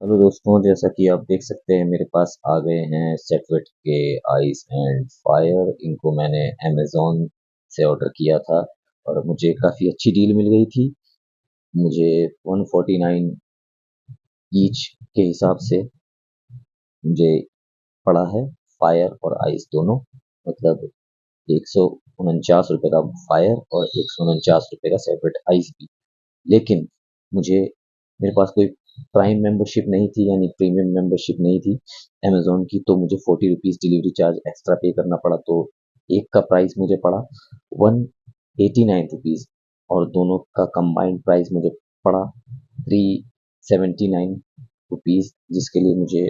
Hello दोस्तों, जैसा कि आप देख सकते हैं मेरे पास आ गए हैं सेटवेट के आइस एंड फायर। इनको मैंने अमेज़न से ऑर्डर किया था और मुझे काफ़ी अच्छी डील मिल गई थी। मुझे 149 ईच के हिसाब से मुझे पड़ा है फायर और आइस दोनों। मतलब 149 रुपये का फायर और 149 रुपये का सेटवेट आइस भी। लेकिन मुझे मेरे पास कोई प्राइम मेंबरशिप नहीं थी, यानी प्रीमियम मेंबरशिप नहीं थी अमेज़न की, तो मुझे 40 रुपीज़ डिलीवरी चार्ज एक्स्ट्रा पे करना पड़ा। तो एक का प्राइस मुझे पड़ा 189 रुपीज़ और दोनों का कंबाइंड प्राइस मुझे पड़ा 379 रुपीज़, जिसके लिए मुझे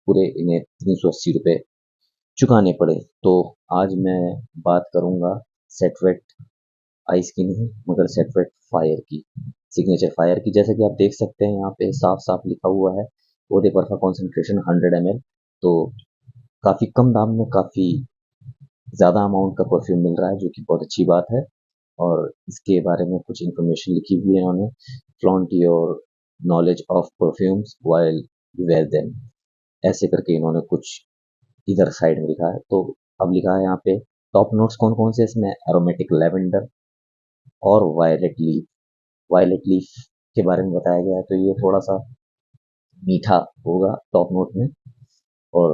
पूरे इन्हें 380 रुपये चुकाने पड़े। तो आज मैं बात करूँगा सेटवेट आइस की नहीं, मगर सेटवेट फायर की, सिग्नेचर फायर की। जैसे कि आप देख सकते हैं यहाँ पे साफ साफ लिखा हुआ है वोडे बर्फा कॉन्सेंट्रेशन 100 ml। तो काफ़ी कम दाम में काफ़ी ज़्यादा अमाउंट का परफ्यूम मिल रहा है, जो कि बहुत अच्छी बात है। और इसके बारे में कुछ इन्फॉर्मेशन लिखी हुई है इन्होंने। Flaunt your knowledge of perfumes while you wear them, ऐसे करके इन्होंने कुछ इधर साइड में लिखा है। तो अब लिखा है यहाँ पे टॉप नोट्स कौन कौन से इसमें: एरोमेटिक लेवेंडर और वायलेट लीफ। वायलेट लीफ के बारे में बताया गया है, तो ये थोड़ा सा मीठा होगा टॉप नोट में। और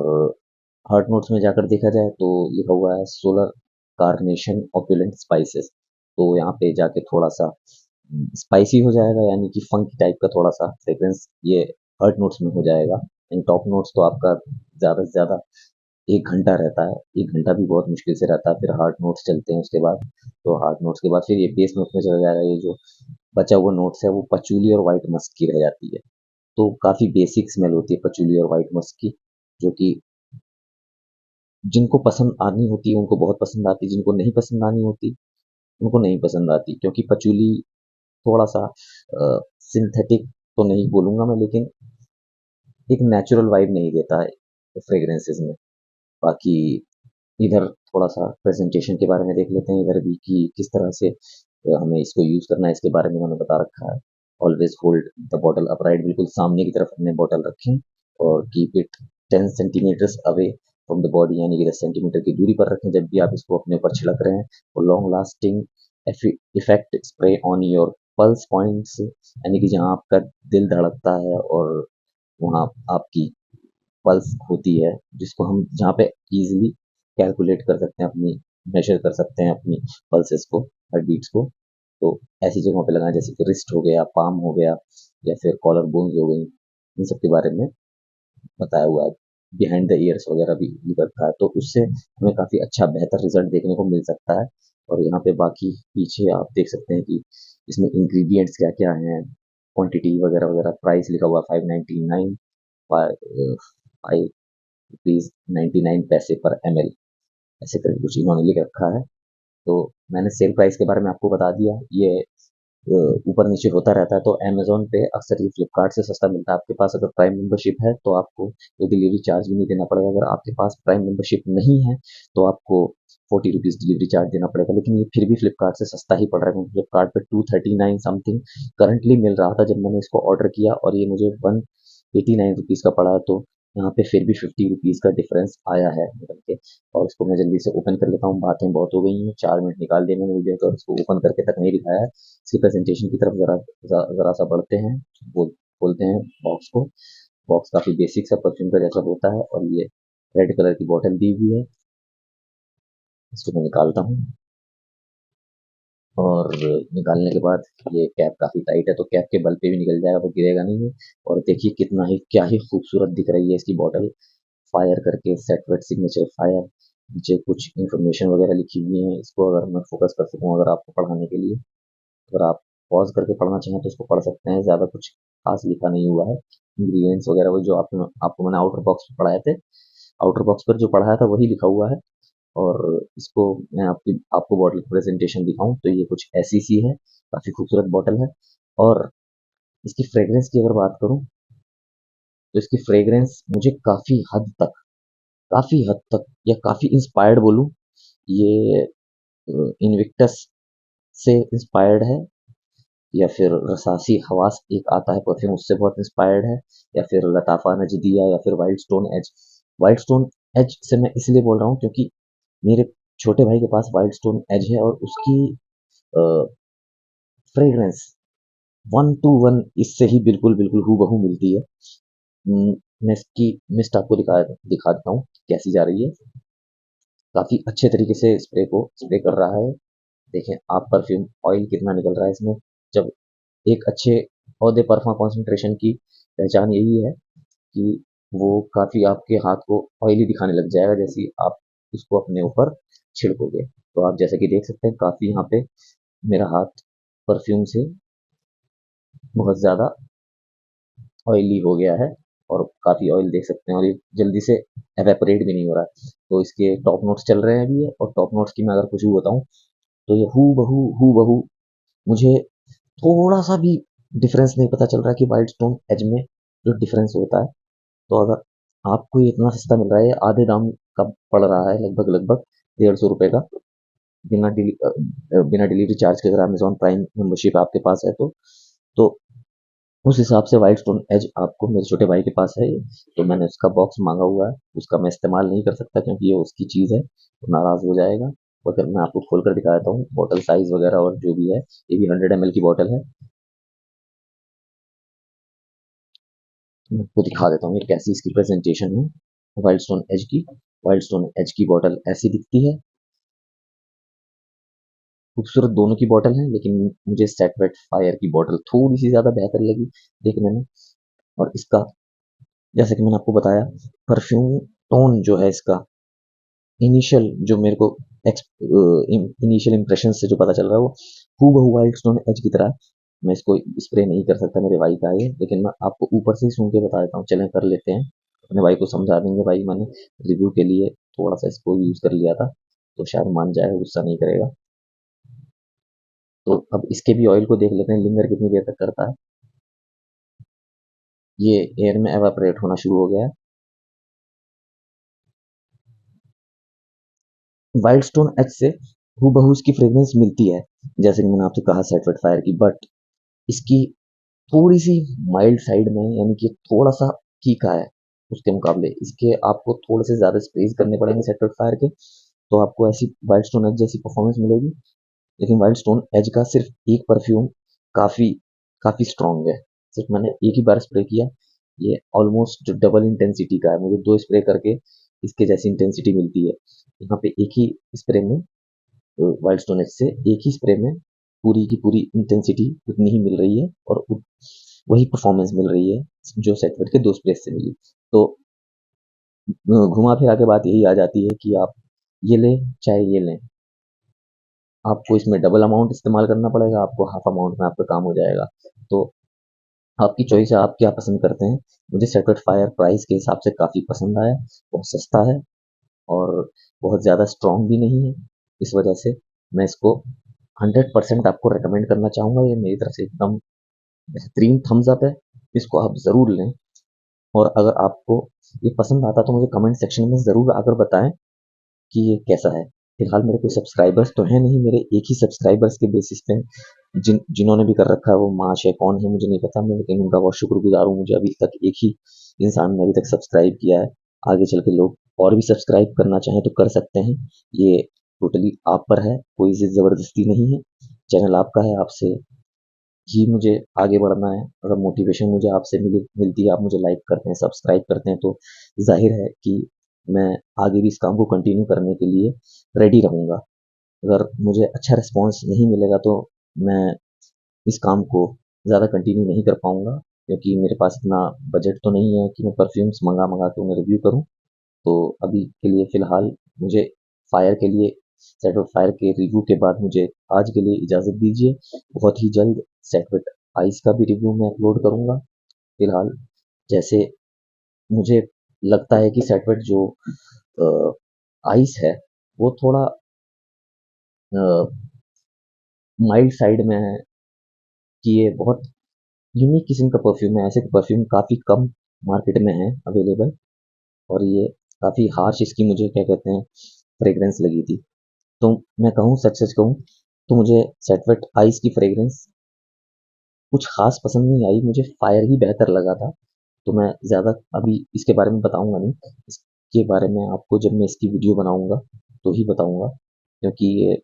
हार्ट नोट्स में जाकर देखा जाए तो लिखा हुआ है सोलर कार्नेशन ऑपुलेंट स्पाइसेस। तो यहाँ पे जाके थोड़ा सा स्पाइसी हो जाएगा, यानी कि फंकी टाइप का थोड़ा सा फ्रेग्रेंस ये हार्ट नोट्स में हो जाएगा। इन टॉप नोट्स तो आपका ज़्यादा से ज़्यादा 1 घंटा रहता है, 1 घंटा भी बहुत मुश्किल से रहता है, फिर हार्ट नोट्स चलते हैं उसके बाद। तो हार्ट नोट्स के बाद फिर ये बेस नोट्स में चला जाएगा। ये जो बचा हुआ नोट्स है वो पचूली और वाइट मस्क की रह जाती है। तो काफ़ी बेसिक स्मेल होती है पचूली और वाइट मस्क की, जो कि जिनको पसंद आनी होती है उनको बहुत पसंद आती है, जिनको नहीं पसंद आनी होती उनको नहीं पसंद आती। क्योंकि पचूली थोड़ा सा सिंथेटिक तो नहीं बोलूँगा मैं, लेकिन एक नेचुरल वाइब नहीं देता है फ्रेग्रेंसेस में। बाकी इधर थोड़ा सा प्रेजेंटेशन के बारे में देख लेते हैं इधर भी, कि किस तरह से हमें इसको यूज़ करना है, इसके बारे में उन्होंने बता रखा है। Always hold the bottle upright, बिल्कुल सामने की तरफ अपने बॉटल रखें और keep it 10 centimetres away from the body, यानी कि 10 सेंटीमीटर की दूरी पर रखें जब भी आप इसको अपने ऊपर छिड़क रहे हैं। और long lasting effect spray on your pulse points, यानी कि जहाँ आपका दिल धड़कता है और वहाँ आपकी पल्स होती है, जिसको हम जहाँ पे इजीली कैलकुलेट कर सकते हैं, अपनी मेजर कर सकते हैं अपनी पल्सेस को, हार्ट बीट्स को। तो ऐसी जगहों पे लगाएं, जैसे कि रिस्ट हो गया, पाम हो गया, या फिर कॉलर बोन्स हो गई। इन सब के बारे में बताया हुआ है। बिहाइंड द ईयर्स वगैरह भी लिख रखा है, तो उससे हमें काफ़ी अच्छा बेहतर रिजल्ट देखने को मिल सकता है। और यहाँ पे बाकी पीछे आप देख सकते हैं कि इसमें इंग्रेडिएंट्स क्या क्या हैं, क्वांटिटी वगैरह वगैरह। प्राइस लिखा हुआ 599, 5 रुपीज़ 99 पैसे पर ml, ऐसे करके कुछ इन्होंने लिख रखा है। तो मैंने सेल प्राइस के बारे में आपको बता दिया। ये ऊपर नीचे होता रहता है। तो अमेज़न पे अक्सर ये फ्लिपकार्ट से सस्ता मिलता है। आपके पास अगर प्राइम मेंबरशिप है तो आपको कोई डिलीवरी चार्ज भी नहीं देना पड़ेगा। अगर आपके पास प्राइम मेंबरशिप नहीं है तो आपको 40 रुपीज़ डिलीवरी चार्ज देना पड़ेगा। लेकिन ये फिर भी फ्लिपकार्ट से सस्ता ही पड़ रहा है, क्योंकि फ्लिपकार्ट पे 239 समथिंग करंटली मिल रहा था जब मैंने इसको ऑर्डर किया, और ये मुझे 189 रुपीज़ का पड़ा है। तो यहाँ पे फिर भी 50 रुपीज़ का डिफरेंस आया है निकल के। और इसको मैं जल्दी से ओपन कर लेता हूँ, बातें बहुत हो गई हैं, 4 मिनट निकाल दिए मैंने वीडियो का, इसको ओपन करके तक नहीं दिखाया है। इसकी प्रेजेंटेशन की तरफ जरा सा बढ़ते हैं। वो खोलते हैं बॉक्स को। बॉक्स काफ़ी बेसिक सा परफ्यूम का जैसा होता है, और ये रेड कलर की बॉटल दी हुई है। इसको मैं निकालता हूँ, और निकालने के बाद ये कैप काफ़ी टाइट है, तो कैप के बल पे भी निकल जाएगा, वो गिरेगा नहीं है। और देखिए कितना ही क्या ही खूबसूरत दिख रही है इसकी बॉटल, फायर करके, सेटवेट सिग्नेचर फायर। नीचे कुछ इन्फॉर्मेशन वगैरह लिखी हुई है। इसको अगर मैं फोकस कर सकूँ अगर आपको पढ़ाने के लिए, अगर आप पॉज करके पढ़ना चाहें तो इसको पढ़ सकते हैं। ज़्यादा कुछ खास लिखा नहीं हुआ है। इंग्रीडियंट्स वगैरह वो जो आपको मैंने आउटर बॉक्स में पढ़ाए थे, आउटर बॉक्स पर जो पढ़ाया था वही लिखा हुआ है। और इसको मैं आपको बॉटल की प्रेजेंटेशन दिखाऊं तो ये कुछ ऐसी सी है, काफ़ी खूबसूरत बॉटल है। और इसकी फ्रेग्रेंस की अगर बात करूं तो इसकी फ्रेग्रेंस मुझे काफ़ी हद तक या काफ़ी इंस्पायर्ड बोलूं, ये इनविक्टस से इंस्पायर्ड है। या फिर रसासी हवास एक आता है परफ्यूम, उससे बहुत इंस्पायर्ड है, या फिर लताफा नजदिया, या फिर wild stone age. Wild stone age से मैं इसलिए बोल रहा हूँ क्योंकि मेरे छोटे भाई के पास वाइल्ड स्टोन एज है, और उसकी फ्रेग्रेंस 1 to 1 इससे ही बिल्कुल बिल्कुल हूबहू मिलती है। मैं इसकी मिस्ट आपको दिखा देता हूँ कैसी जा रही है। काफी अच्छे तरीके से स्प्रे को स्प्रे कर रहा है। देखें आप परफ्यूम ऑयल कितना निकल रहा है इसमें। जब एक अच्छे पौधे परफा कॉन्सेंट्रेशन की पहचान यही है कि वो काफी आपके हाथ को ऑयली दिखाने लग जाएगा जैसे आप उसको अपने ऊपर छिड़कोगे। तो आप जैसे कि देख सकते हैं काफी यहाँ पे मेरा हाथ परफ्यूम से बहुत ज्यादा ऑयली हो गया है, और काफी ऑयल देख सकते हैं, और ये जल्दी से एवेपोरेट भी नहीं हो रहा है। तो इसके टॉप नोट्स चल रहे हैं अभी, और टॉप नोट्स की मैं अगर कुछ भी बताऊं तो ये हू बहू मुझे थोड़ा सा भी डिफरेंस नहीं पता चल रहा है कि वाइल्ड स्टोन एज में जो डिफरेंस होता है। तो अगर आपको ये इतना सस्ता मिल रहा है, आधे दाम का पड़ रहा है, लगभग लगभग 150 रुपए का, बिना डिलीवरी चार्ज के, अगर अमेजोन प्राइम मेंबरशिप आपके पास है तो उस हिसाब से वाइल्ड स्टोन एज आपको मेरे छोटे भाई के पास है। तो मैंने उसका बॉक्स मांगा हुआ है, उसका मैं इस्तेमाल नहीं कर सकता क्योंकि ये उसकी चीज़ है, तो नाराज हो जाएगा। तो अगर मैं आपको खोल कर दिखा देता हूँ बॉटल साइज वगैरह और जो भी है, ये भी 100 ml की बॉटल है। मैं आपको दिखा देता हूँ ये कैसी इसकी प्रेजेंटेशन है वाइल्ड स्टोन एज की। वाइल्ड स्टोन एज की बॉटल ऐसी दिखती है। खूबसूरत दोनों की बॉटल है, लेकिन मुझे सेट वेट फायर की बॉटल थोड़ी सी ज्यादा बेहतर लगी देखने में। और इसका, जैसे कि मैंने आपको बताया, परफ्यूम टोन जो है इसका, इनिशियल जो मेरे को इनिशियल इंप्रेशन से जो पता चल रहा है वो हूबहू वाइल्ड स्टोन एज की तरह है। मैं इसको स्प्रे नहीं कर सकता, मेरे भाई का है ये, लेकिन मैं आपको ऊपर से ही सूंघ के बता देता हूँ। चलें कर लेते हैं, अपने भाई को समझा देंगे। भाई मैंने रिव्यू के लिए थोड़ा सा इसको यूज कर लिया था, तो शायद मान जाएगा, गुस्सा नहीं करेगा। तो अब इसके भी ऑयल को देख लेते हैं लिंगर कितनी देर तक करता है। ये एयर में एवापोरेट होना शुरू हो गया है। वाइल्ड स्टोन एच से हूबहू इसकी फ्रेग्रेंस मिलती है, जैसे कि मैंने आपसे कहा सेट फायर की, बट इसकी थोड़ी सी माइल्ड साइड में, यानी कि थोड़ा सा फीका है उसके मुकाबले। इसके आपको थोड़े से ज्यादा स्प्रेज करने पड़ेंगे सेक्टर फायर के, तो आपको ऐसी वाइल्ड स्टोन एज जैसी परफॉर्मेंस मिलेगी। लेकिन वाइल्ड स्टोन एज का सिर्फ एक परफ्यूम काफी काफी स्ट्रांग है। सिर्फ मैंने एक ही बार स्प्रे किया, ये ऑलमोस्ट डबल इंटेंसिटी का है। मुझे 2 स्प्रे करके इसके जैसी इंटेंसिटी मिलती है। यहाँ पे एक ही स्प्रे में, वाइल्ड स्टोन एज से एक ही स्प्रे में पूरी की पूरी इंटेंसिटी उतनी ही मिल रही है, और वही परफॉर्मेंस मिल रही है जो सेटवेट के 2 स्प्रे से मिली। तो घुमा फिरा के बात यही आ जाती है कि आप ये लें चाहे ये लें, आपको इसमें डबल अमाउंट इस्तेमाल करना पड़ेगा, आपको हाफ अमाउंट में आपका काम हो जाएगा। तो आपकी चॉइस है, आप क्या पसंद करते हैं। मुझे सेक्रेट फायर प्राइस के हिसाब से काफ़ी पसंद आया, बहुत सस्ता है, और बहुत ज़्यादा स्ट्रॉन्ग भी नहीं है। इस वजह से मैं इसको 100% आपको रिकमेंड करना चाहूँगा। ये मेरी तरफ से एकदम बेहतरीन थम्स अप है, इसको आप ज़रूर लें। और अगर आपको ये पसंद आता तो मुझे कमेंट सेक्शन में ज़रूर आकर बताएं कि ये कैसा है। फिलहाल मेरे कोई सब्सक्राइबर्स तो हैं नहीं, मेरे एक ही सब्सक्राइबर्स के बेसिस पे जिन्होंने भी कर रखा है, वो महाशय कौन है मुझे नहीं पता, मैं लेकिन उनका बहुत शुक्रगुजार हूँ। मुझे अभी तक एक ही इंसान ने अभी तक सब्सक्राइब किया है। आगे चल के लोग और भी सब्सक्राइब करना चाहें तो कर सकते हैं, ये टोटली आप पर है, कोई ज़बरदस्ती नहीं है। चैनल आपका है, आपसे ही मुझे आगे बढ़ना है। अगर मोटिवेशन मुझे आपसे मिलती है, आप मुझे लाइक करते हैं, सब्सक्राइब करते हैं, तो जाहिर है कि मैं आगे भी इस काम को कंटिन्यू करने के लिए रेडी रहूँगा। अगर मुझे अच्छा रिस्पॉन्स नहीं मिलेगा तो मैं इस काम को ज़्यादा कंटिन्यू नहीं कर पाऊँगा, क्योंकि मेरे पास इतना बजट तो नहीं है कि मैं परफ्यूम्स मंगा मंगा के उन्हें रिव्यू करूँ। तो अभी के लिए फ़िलहाल मुझे फायर के लिए, सेट ऑफ फायर के रिव्यू के बाद मुझे आज के लिए इजाज़त दीजिए। बहुत ही जल्द सेट आइस का भी रिव्यू मैं अपलोड करूँगा। फिलहाल जैसे मुझे लगता है कि सेटवेट जो आइस है वो थोड़ा माइल्ड साइड में है, कि ये बहुत यूनिक किस्म का परफ्यूम है। ऐसे परफ्यूम काफ़ी कम मार्केट में है अवेलेबल, और ये काफ़ी हार्श इसकी मुझे क्या कहते हैं फ्रेग्रेंस लगी थी। तो मैं कहूँ, सच सच कहूँ तो मुझे सेटवेट आइस की फ्रेग्रेंस कुछ ख़ास पसंद नहीं आई, मुझे फायर ही बेहतर लगा था। तो मैं ज़्यादा अभी इसके बारे में बताऊँगा नहीं। इसके बारे में आपको जब मैं इसकी वीडियो बनाऊँगा तो ही बताऊँगा, क्योंकि ये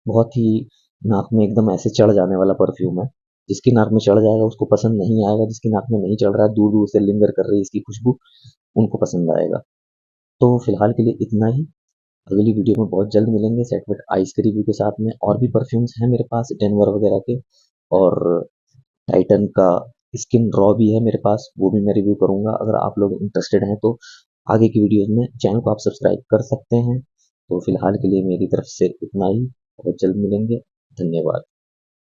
बहुत ही नाक में एकदम ऐसे चढ़ जाने वाला परफ्यूम है। जिसकी नाक में चढ़ जाएगा उसको पसंद नहीं आएगा, जिसकी नाक में नहीं चढ़ रहा है, दूर-दूर से लिंगर कर रही है इसकी खुशबू, उनको पसंद आएगा। तो फिलहाल के लिए इतना ही। अगली वीडियो में बहुत जल्द मिलेंगे सेटवेट आइस के रिव्यू के साथ में। और भी परफ्यूम्स हैं मेरे पास डेनवर वगैरह के, और टाइटन का स्किन रॉ भी है मेरे पास, वो भी मैं रिव्यू करूँगा। अगर आप लोग इंटरेस्टेड हैं तो आगे की वीडियोज़ में चैनल को आप सब्सक्राइब कर सकते हैं। तो फिलहाल के लिए मेरी तरफ से इतना ही, बहुत जल्द मिलेंगे। धन्यवाद।